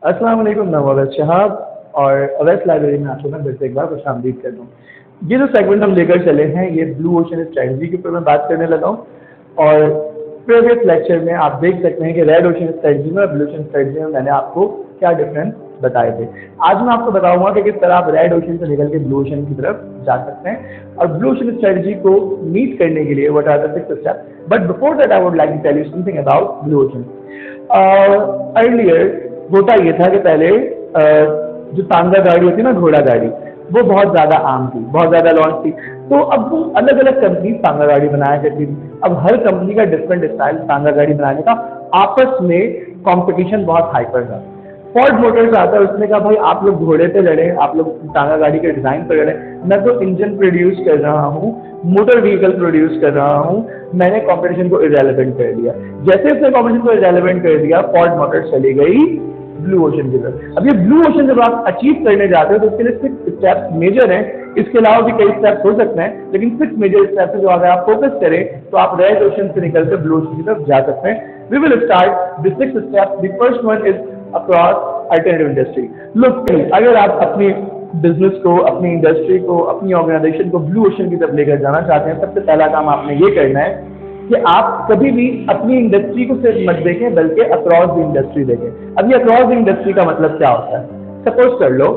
अस्सलाम वालेकुम, मैं अवैध शहाब और अवैध लाइब्रेरी में आपको मैं फिर से एक बार खुशामदीद करता हूँ। ये जो सेगमेंट हम लेकर चले हैं ये ब्लू ओशन स्ट्रेटजी के ऊपर मैं बात करने लगा हूँ। और प्रीवियस लेक्चर में आप देख सकते हैं कि रेड ओशन स्ट्रेटजी में और ब्लू ओशन स्ट्रेटजी में मैंने आपको क्या डिफरेंस बताए थे। आज मैं आपको बताऊंगा कि किस तरह आप रेड ओशन से निकल के ब्लू ओशन की तरफ जा सकते हैं और ब्लू ओशन स्ट्रेटजी को मीट करने के लिए what are the 6 steps. But before that I would like to tell you something about blue ocean. Earlier होता ये था कि पहले जो तांगा गाड़ी होती है ना, घोड़ा गाड़ी, वो बहुत ज्यादा आम थी, बहुत ज्यादा लॉन्च थी। तो अब वो अलग अलग कंपनी तांगा गाड़ी बनाया करती थी। अब हर कंपनी का डिफरेंट स्टाइल तांगा गाड़ी बनाने का, आपस में कंपटीशन बहुत हाइपर था। फोर्ड मोटर्स आता है, उसने कहा भाई आप लोग घोड़े पे लड़े, आप लोग तांगा गाड़ी के डिजाइन पर लड़े, मैं तो इंजन प्रोड्यूस कर रहा हूँ, मोटर व्हीकल प्रोड्यूस कर रहा हूँ, मैंने कंपटीशन को इरेलेवेंट कर दिया। जैसे उसने कंपटीशन को इरेलेवेंट कर दिया, फोर्ड मोटर्स चली गई ब्लू ओशन की तरफ। अब ये ब्लू ओशन जब आप अचीव करने जाते हो तो उसके लिए 6 स्टेप्स मेजर हैं। इसके अलावा भी कई स्टेप्स हो सकते हैं, लेकिन 6 मेजर स्टेप्स जो अगर आप फोकस करें तो आप रेड ओशन से निकलकर ब्लू ओशन की तरफ जा सकते हैं। We will start the 6 steps. The first one is across alternative industry. Look, अगर आप अपनी बिजनेस को, अपनी इंडस्ट्री को, अपनी ऑर्गेनाइजेशन को ब्लू ओशन की तरफ लेकर जाना चाहते हैं, सबसे पहला काम आपने ये करना है कि आप कभी भी अपनी इंडस्ट्री को सिर्फ मत देखें बल्कि अक्रॉस द इंडस्ट्री देखें। अब ये अक्रॉस द इंडस्ट्री का मतलब क्या होता है? सपोज कर लो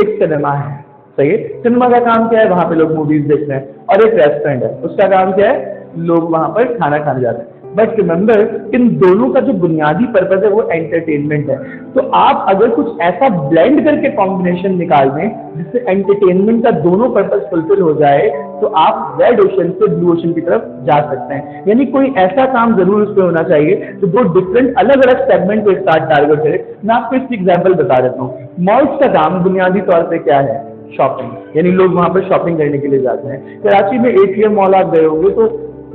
एक सिनेमा है, सही है। सिनेमा का काम क्या है? वहां पे लोग मूवीज देखते हैं। और एक रेस्टोरेंट है, उसका काम क्या है? लोग वहां पर खाना खाने जाते हैं। बट रिमेंबर, इन दोनों का जो बुनियादी पर्पज है वो एंटरटेनमेंट है। तो आप अगर कुछ ऐसा ब्लेंड करके कॉम्बिनेशन निकाल दें जिससे एंटरटेनमेंट का दोनों पर्पज फुलफिल हो जाए, तो आप रेड ओशन से ब्लू ओशन की तरफ जा सकते हैं। यानी कोई ऐसा काम जरूर उसमें होना चाहिए जो दो डिफरेंट अलग अलग सेगमेंट को एक साथ टारगेट करे। मैं आपको इसकी एग्जाम्पल बता देता हूँ। मॉल्स का काम बुनियादी तौर पर क्या है? शॉपिंग, यानी लोग वहां पर शॉपिंग करने के लिए जाते हैं। कराची में एटीएम मॉल आप गए होंगे तो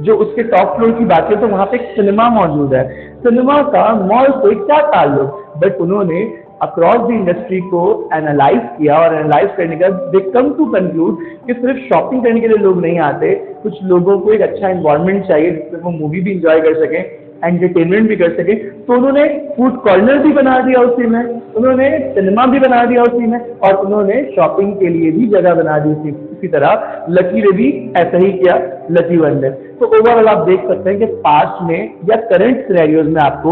जो उसके टॉप फ्लोर की बात है तो वहां पे एक सिनेमा मौजूद है। सिनेमा का मॉल से क्या ताल्लुक? बट उन्होंने अक्रॉस द इंडस्ट्री को एनालाइज किया और एनालाइज करने का दे कम टू कंक्लूड कि सिर्फ शॉपिंग करने के लिए लोग नहीं आते, कुछ लोगों को एक अच्छा एनवायरनमेंट चाहिए जिसमें वो मूवी भी इंजॉय कर सकें, एंटरटेनमेंट भी कर सके। तो उन्होंने फूड कॉर्नर भी बना दिया उसी में, उन्होंने सिनेमा भी बना दिया उसी में, और उन्होंने शॉपिंग के लिए भी जगह बना दी थी। इसी तरह लकी ने भी ऐसा ही किया, लकी वन ने। तो ओवरऑल आप देख सकते हैं कि पास्ट में या करंट सिनेरियोज में आपको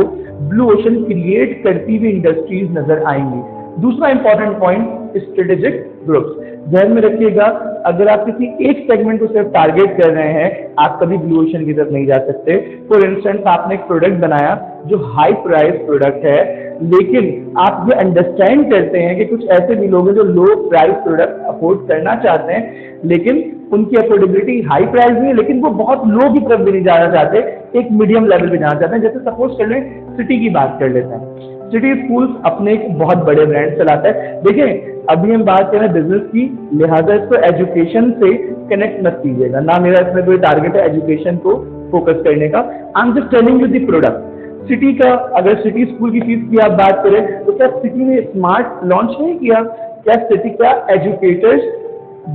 ब्लू ओशन क्रिएट करती हुई इंडस्ट्रीज नजर आएंगी। दूसरा इंपॉर्टेंट पॉइंट, स्ट्रेटेजिक ग्रुप्स। ध्यान में रखिएगा, अगर आप किसी एक सेगमेंट को सिर्फ टारगेट कर रहे हैं, आप कभी ब्लू ओशन की तरफ नहीं जा सकते। फॉर इंस्टेंस, आपने एक प्रोडक्ट बनाया जो हाई प्राइस प्रोडक्ट है, लेकिन आप ये अंडरस्टैंड करते हैं कि कुछ ऐसे भी लोग हैं जो लो प्राइस प्रोडक्ट अफोर्ड करना चाहते हैं, लेकिन उनकी अफोर्डेबिलिटी हाई प्राइस नहीं है, लेकिन वो बहुत लो की तरफ भी नहीं जाना चाहते, एक मीडियम लेवल पे जाना चाहते हैं। जैसे सपोज कर लें, सिटी की बात कर लेते हैं। सिटी स्कूल्स अपने एक बहुत बड़े ब्रांड चलाता है। देखिए, अभी हम बात कर रहे हैं बिजनेस की, लिहाजा इसको एजुकेशन से कनेक्ट मत कीजिएगा। ना मेरा इसमें कोई टारगेट है एजुकेशन को फोकस करने का। I am just telling you the product. City का, अगर सिटी स्कूल की फीस की आप बात करें तो क्या सिटी ने स्मार्ट लॉन्च नहीं किया? क्या सिटी का एजुकेटर्स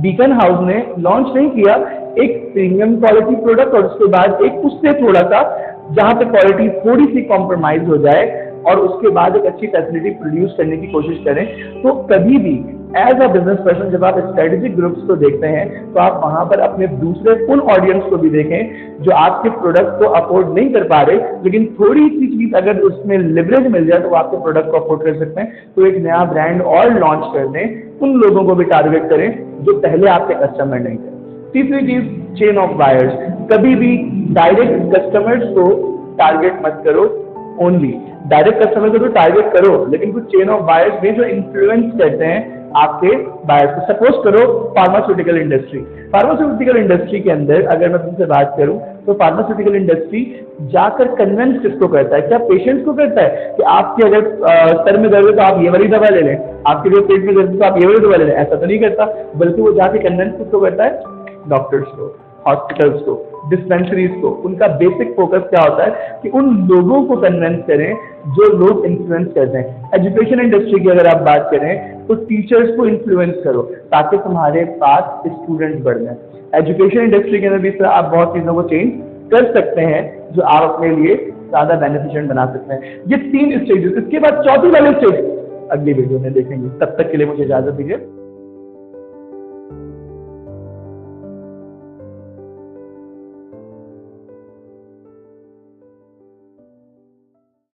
बीकन हाउस ने लॉन्च नहीं किया एक प्रीमियम क्वालिटी प्रोडक्ट, और उसके बाद एक उससे थोड़ा सा जहां पे क्वालिटी थोड़ी सी कॉम्प्रोमाइज हो जाए, और उसके बाद एक अच्छी फैसिलिटी प्रोड्यूस करने की कोशिश करें? तो कभी भी एज अ बिजनेस पर्सन जब आप स्ट्रेटेजिक ग्रुप्स को देखते हैं तो आप वहां पर अपने दूसरे उन ऑडियंस को भी देखें जो आपके प्रोडक्ट को अफोर्ड नहीं कर पा रहे, लेकिन थोड़ी सी चीज अगर उसमें लिवरेज मिल जाए तो वो आपके प्रोडक्ट को अफोर्ड कर सकते हैं। तो एक नया ब्रांड और लॉन्च कर दें, उन लोगों को भी टारगेट करें जो पहले आपके कस्टमर नहीं थे। तीसरी चीज, चेन ऑफ बायर्स। कभी भी डायरेक्ट कस्टमर्स को टारगेट मत करो, ओनली डायरेक्ट कस्टमर को तो टारगेट करो, लेकिन कुछ चेन ऑफ बायर्स भी जो इन्फ्लुएंस करते हैं आपके बायर्स को। सपोज करो फार्मास्यूटिकल इंडस्ट्री। फार्मास्यूटिकल इंडस्ट्री के अंदर अगर मैं तुमसे बात करूं तो फार्मास्यूटिकल इंडस्ट्री जाकर कन्विंस किसको करता है? क्या पेशेंट्स को करता है कि आपके अगर सर में दर्द है तो आप ये वाली दवा ले लें, आपके जो पेट में दर्द है तो आप ये वाली दवा ले लें? ऐसा तो नहीं करता, बल्कि वो जाके कन्विंस किसको करता है? डॉक्टर्स को, हॉस्पिटल्स को, डिस्पेंसरीज को। उनका बेसिक फोकस क्या होता है कि उन लोगों को कन्विंस करें जो लोग इन्फ्लुएंस करते हैं। एजुकेशन इंडस्ट्री की अगर आप बात करें तो टीचर्स को इन्फ्लुएंस करो ताकि तुम्हारे पास स्टूडेंट्स बढ़ जाए। एजुकेशन इंडस्ट्री के अंदर भी इस तरह आप बहुत चीजों को चेंज कर सकते हैं जो आप अपने लिए ज्यादा बेनिफिशिएंट बना सकते हैं। ये 3 स्टेजेस। इसके बाद चौथी वाली स्टेज अगली वीडियो में देखेंगे। तब तक के लिए मुझे इजाजत दीजिए।